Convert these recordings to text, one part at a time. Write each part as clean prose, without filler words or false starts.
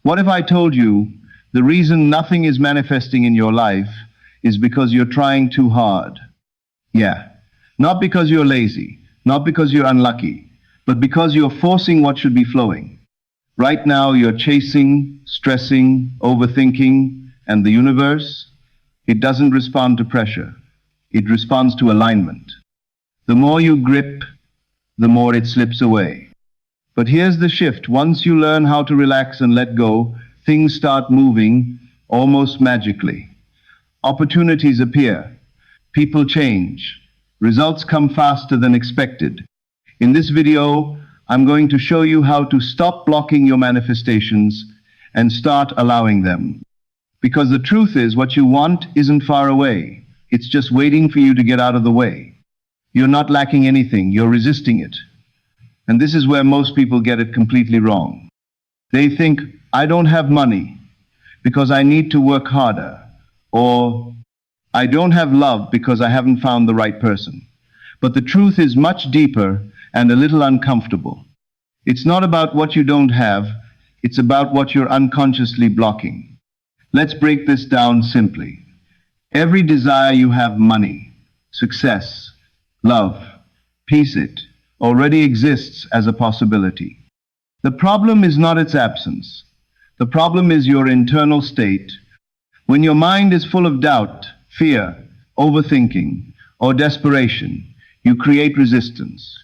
What if I told you the reason nothing is manifesting in your life is because you're trying too hard? Yeah, not because you're lazy, not because you're unlucky, but because you're forcing what should be flowing. Right now, you're chasing, stressing, overthinking, and the universe, it doesn't respond to pressure. It responds to alignment. The more you grip, the more it slips away. But here's the shift. Once you learn how to relax and let go, things start moving almost magically. Opportunities appear. People change. Results come faster than expected. In this video, I'm going to show you how to stop blocking your manifestations and start allowing them. Because the truth is, what you want isn't far away. It's just waiting for you to get out of the way. You're not lacking anything, you're resisting it. And this is where most people get it completely wrong. They think, I don't have money because I need to work harder. Or, I don't have love because I haven't found the right person. But the truth is much deeper and a little uncomfortable. It's not about what you don't have, it's about what you're unconsciously blocking. Let's break this down simply. Every desire you have, money, success, love, peace, it already exists as a possibility. The problem is not its absence. The problem is your internal state. When your mind is full of doubt, fear, overthinking, or desperation, you create resistance.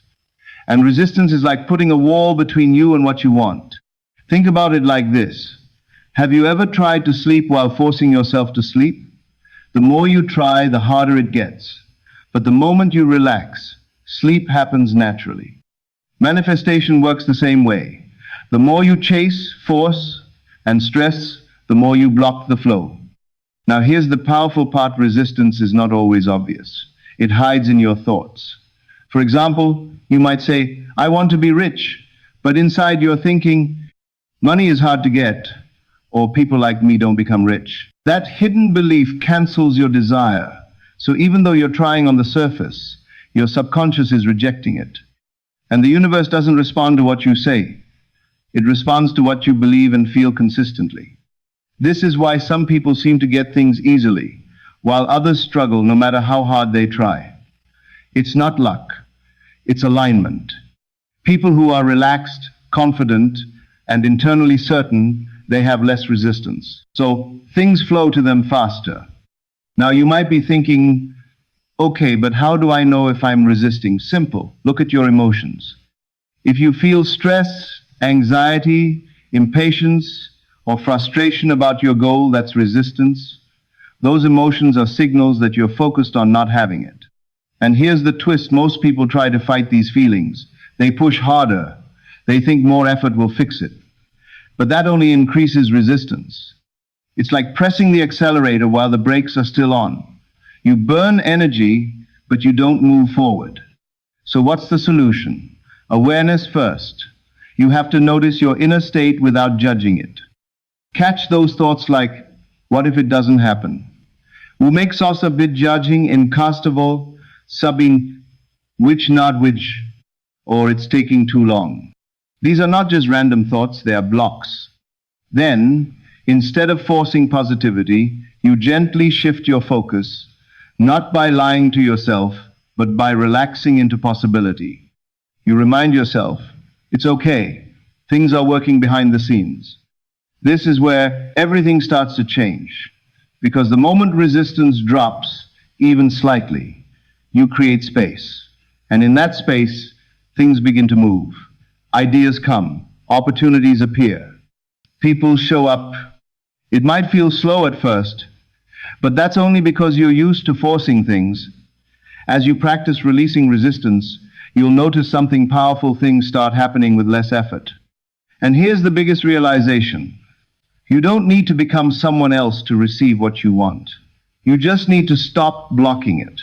And resistance is like putting a wall between you and what you want. Think about it like this. Have you ever tried to sleep while forcing yourself to sleep? The more you try, the harder it gets. But the moment you relax, sleep happens naturally. Manifestation works the same way. The more you chase, force, and stress, the more you block the flow. Now here's the powerful part. Resistance is not always obvious. It hides in your thoughts. For example, you might say, I want to be rich, but inside you're thinking, money is hard to get, or people like me don't become rich. That hidden belief cancels your desire. So even though you're trying on the surface, your subconscious is rejecting it. And the universe doesn't respond to what you say. It responds to what you believe and feel consistently. This is why some people seem to get things easily, while others struggle no matter how hard they try. It's not luck. It's alignment. People who are relaxed, confident, and internally certain, they have less resistance. So things flow to them faster. Now you might be thinking, okay, but how do I know if I'm resisting? Simple. Look at your emotions. If you feel stress, anxiety, impatience, or frustration about your goal, that's resistance. Those emotions are signals that you're focused on not having it. And here's the twist. Most people try to fight these feelings. They push harder. They think more effort will fix it. But that only increases resistance. It's like pressing the accelerator while the brakes are still on. You burn energy, but you don't move forward. So what's the solution? Awareness first. You have to notice your inner state without judging it. Catch those thoughts like, what if it doesn't happen? Wo makes us a bit judging in Castavo, Sabine, which not which, or it's taking too long. These are not just random thoughts, they are blocks. Then, instead of forcing positivity, you gently shift your focus, not by lying to yourself, but by relaxing into possibility. You remind yourself, it's okay, things are working behind the scenes. This is where everything starts to change, because the moment resistance drops, even slightly, you create space. And in that space, things begin to move. Ideas come, opportunities appear, people show up. It might feel slow at first, but that's only because you're used to forcing things. As you practice releasing resistance, you'll notice something powerful. Things start happening with less effort. And here's the biggest realization. You don't need to become someone else to receive what you want. You just need to stop blocking it.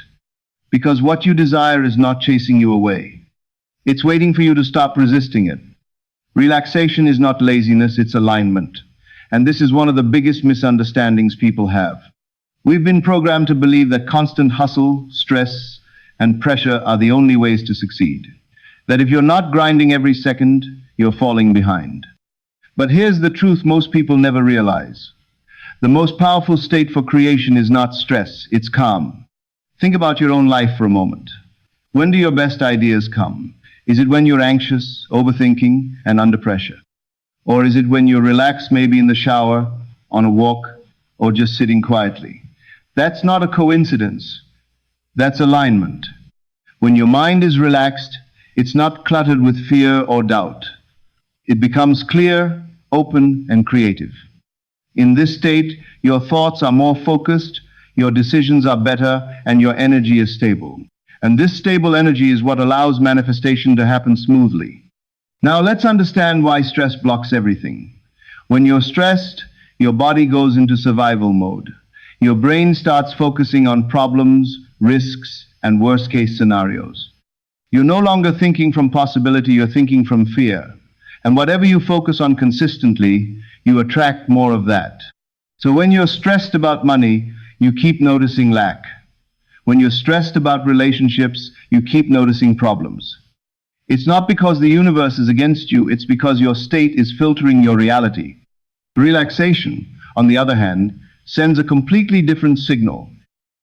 Because what you desire is not chasing you away. It's waiting for you to stop resisting it. Relaxation is not laziness, it's alignment. And this is one of the biggest misunderstandings people have. We've been programmed to believe that constant hustle, stress, and pressure are the only ways to succeed. That if you're not grinding every second, you're falling behind. But here's the truth most people never realize. The most powerful state for creation is not stress, it's calm. Think about your own life for a moment. When do your best ideas come? Is it when you're anxious, overthinking, and under pressure? Or is it when you're relaxed, maybe in the shower, on a walk, or just sitting quietly? That's not a coincidence. That's alignment. When your mind is relaxed, it's not cluttered with fear or doubt. It becomes clear, open, and creative. In this state, your thoughts are more focused, your decisions are better, and your energy is stable. And this stable energy is what allows manifestation to happen smoothly. Now let's understand why stress blocks everything. When you're stressed, your body goes into survival mode. Your brain starts focusing on problems, risks, and worst-case scenarios. You're no longer thinking from possibility, you're thinking from fear. And whatever you focus on consistently, you attract more of that. So when you're stressed about money, you keep noticing lack. When you're stressed about relationships, you keep noticing problems. It's not because the universe is against you, it's because your state is filtering your reality. Relaxation, on the other hand, sends a completely different signal.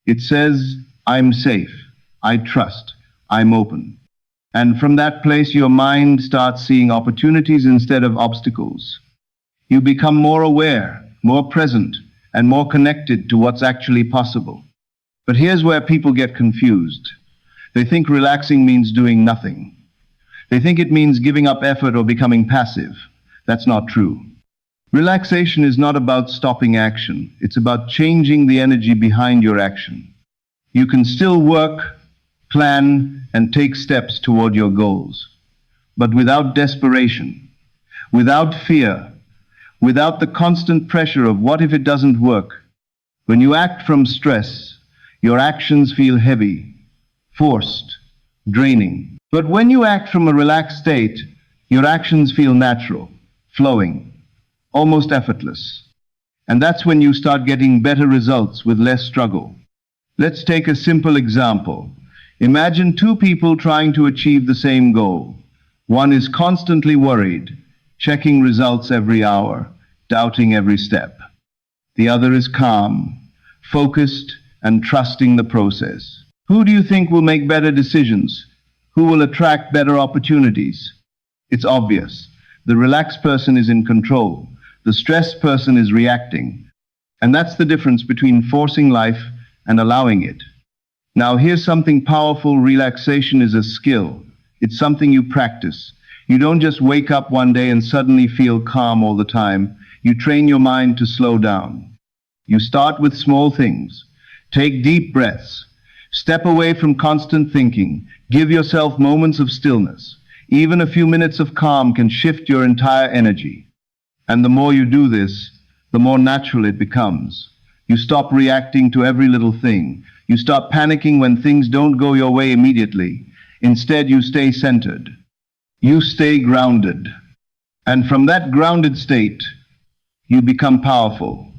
It says, I'm safe, I trust, I'm open. And from that place, your mind starts seeing opportunities instead of obstacles. You become more aware, more present, and more connected to what's actually possible. But here's where people get confused. They think relaxing means doing nothing. They think it means giving up effort or becoming passive. That's not true. Relaxation is not about stopping action. It's about changing the energy behind your action. You can still work, plan, and take steps toward your goals, but without desperation, without fear, without the constant pressure of what if it doesn't work. When you act from stress, your actions feel heavy, forced, draining. But when you act from a relaxed state, your actions feel natural, flowing, almost effortless. And that's when you start getting better results with less struggle. Let's take a simple example. Imagine two people trying to achieve the same goal. One is constantly worried, checking results every hour, doubting every step. The other is calm, focused, and trusting the process. Who do you think will make better decisions? Who will attract better opportunities? It's obvious. The relaxed person is in control. The stressed person is reacting. And that's the difference between forcing life and allowing it. Now here's something powerful. Relaxation is a skill. It's something you practice. You don't just wake up one day and suddenly feel calm all the time. You train your mind to slow down. You start with small things. Take deep breaths. Step away from constant thinking. Give yourself moments of stillness. Even a few minutes of calm can shift your entire energy. And the more you do this, the more natural it becomes. You stop reacting to every little thing. You stop panicking when things don't go your way immediately. Instead, you stay centered. You stay grounded. And from that grounded state, you become powerful.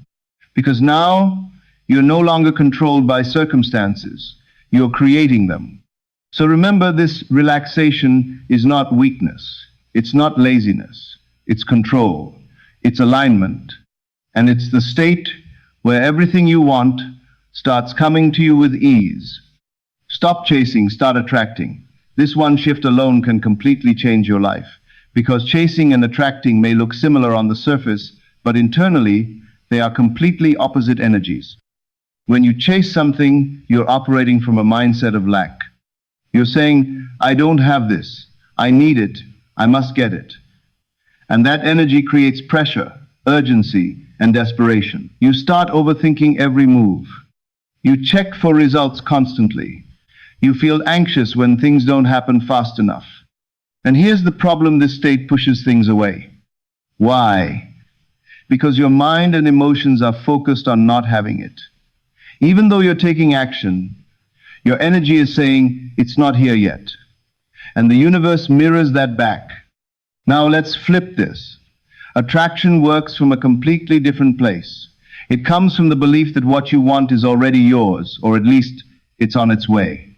Because now, you're no longer controlled by circumstances. You're creating them. So remember, this relaxation is not weakness. It's not laziness. It's control. It's alignment. And it's the state where everything you want starts coming to you with ease. Stop chasing, start attracting. This one shift alone can completely change your life. Because chasing and attracting may look similar on the surface, but internally, they are completely opposite energies. When you chase something, you're operating from a mindset of lack. You're saying, I don't have this. I need it. I must get it. And that energy creates pressure, urgency, and desperation. You start overthinking every move. You check for results constantly. You feel anxious when things don't happen fast enough. And here's the problem: this state pushes things away. Why? Because your mind and emotions are focused on not having it. Even though you're taking action, your energy is saying, it's not here yet. And the universe mirrors that back. Now let's flip this. Attraction works from a completely different place. It comes from the belief that what you want is already yours, or at least it's on its way.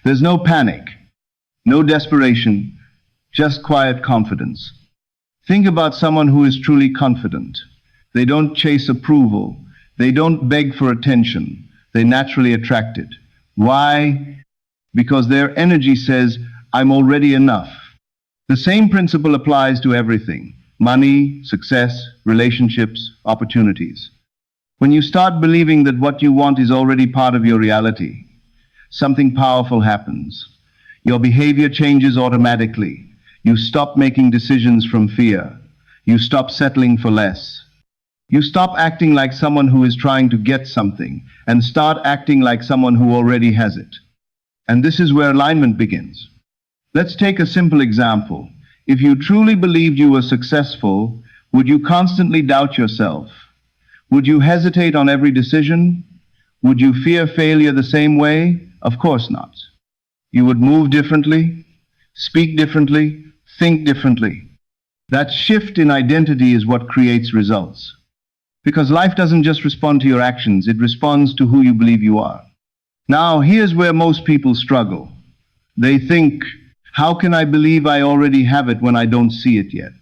There's no panic, no desperation, just quiet confidence. Think about someone who is truly confident. They don't chase approval. They don't beg for attention. They naturally attract it. Why? Because their energy says, I'm already enough. The same principle applies to everything: money, success, relationships, opportunities. When you start believing that what you want is already part of your reality, something powerful happens. Your behavior changes automatically. You stop making decisions from fear. You stop settling for less. You stop acting like someone who is trying to get something and start acting like someone who already has it. And this is where alignment begins. Let's take a simple example. If you truly believed you were successful, would you constantly doubt yourself? Would you hesitate on every decision? Would you fear failure the same way? Of course not. You would move differently, speak differently, think differently. That shift in identity is what creates results. Because life doesn't just respond to your actions, it responds to who you believe you are. Now, here's where most people struggle. They think, how can I believe I already have it when I don't see it yet?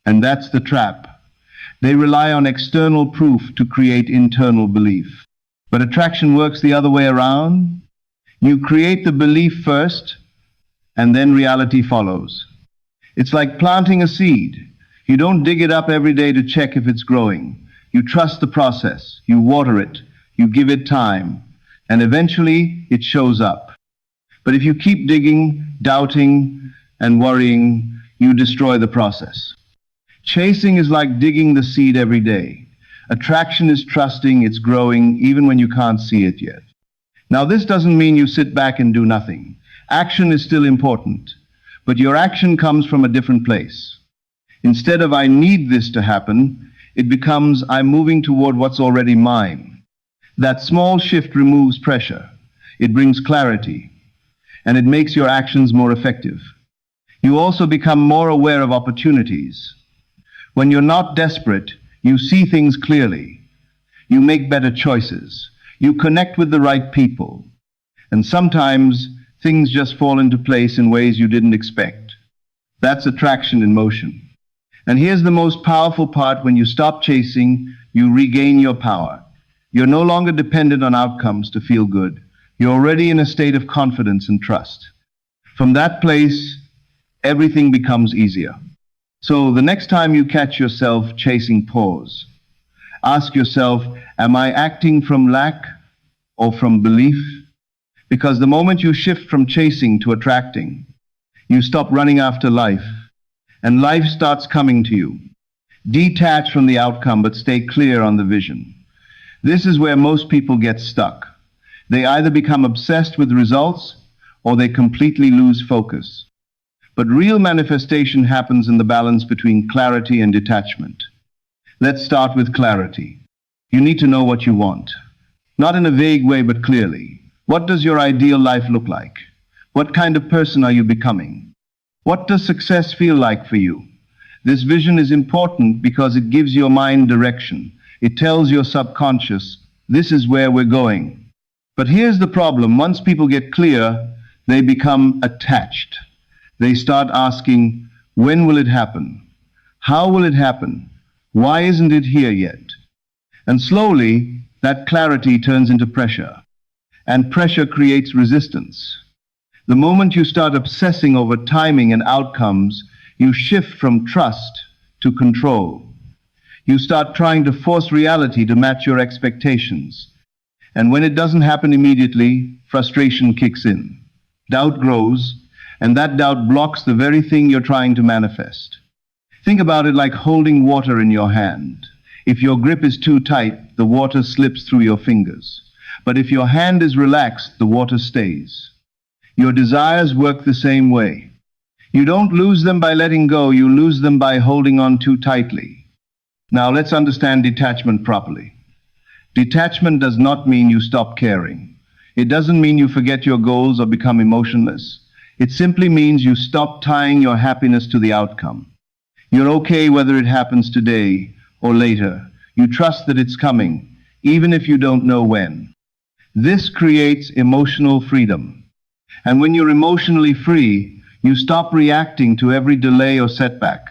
And that's the trap. They rely on external proof to create internal belief. But attraction works the other way around. You create the belief first, and then reality follows. It's like planting a seed. You don't dig it up every day to check if it's growing. You trust the process. You water it. You give it time. And eventually, it shows up. But if you keep digging, doubting, and worrying, you destroy the process. Chasing is like digging the seed every day. Attraction is trusting it's growing even when you can't see it yet. Now, this doesn't mean you sit back and do nothing. Action is still important, but your action comes from a different place. Instead of I need this to happen, it becomes I'm moving toward what's already mine. That small shift removes pressure. It brings clarity, and it makes your actions more effective. You also become more aware of opportunities. When you're not desperate, you see things clearly. You make better choices. You connect with the right people. And sometimes things just fall into place in ways you didn't expect. That's attraction in motion. And here's the most powerful part: when you stop chasing, you regain your power. You're no longer dependent on outcomes to feel good. You're already in a state of confidence and trust. From that place, everything becomes easier. So the next time you catch yourself chasing, pause. Ask yourself, am I acting from lack or from belief? Because the moment you shift from chasing to attracting, you stop running after life, and life starts coming to you. Detach from the outcome, but stay clear on the vision. This is where most people get stuck. They either become obsessed with results or they completely lose focus. But real manifestation happens in the balance between clarity and detachment. Let's start with clarity. You need to know what you want. Not in a vague way, but clearly. What does your ideal life look like? What kind of person are you becoming? What does success feel like for you? This vision is important because it gives your mind direction. It tells your subconscious, this is where we're going. But here's the problem. Once people get clear, they become attached. They start asking, when will it happen? How will it happen? Why isn't it here yet? And slowly, that clarity turns into pressure. And pressure creates resistance. The moment you start obsessing over timing and outcomes, you shift from trust to control. You start trying to force reality to match your expectations. And when it doesn't happen immediately, frustration kicks in. Doubt grows, and that doubt blocks the very thing you're trying to manifest. Think about it like holding water in your hand. If your grip is too tight, the water slips through your fingers. But if your hand is relaxed, the water stays. Your desires work the same way. You don't lose them by letting go, you lose them by holding on too tightly. Now let's understand detachment properly. Detachment does not mean you stop caring. It doesn't mean you forget your goals or become emotionless. It simply means you stop tying your happiness to the outcome. You're okay whether it happens today or later. You trust that it's coming, even if you don't know when. This creates emotional freedom. And when you're emotionally free, you stop reacting to every delay or setback.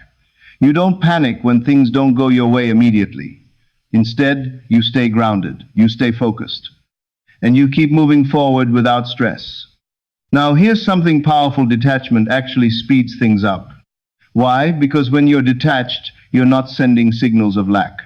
You don't panic when things don't go your way immediately. Instead, you stay grounded, you stay focused, and you keep moving forward without stress. Now, here's something powerful: detachment actually speeds things up. Why? Because when you're detached, you're not sending signals of lack.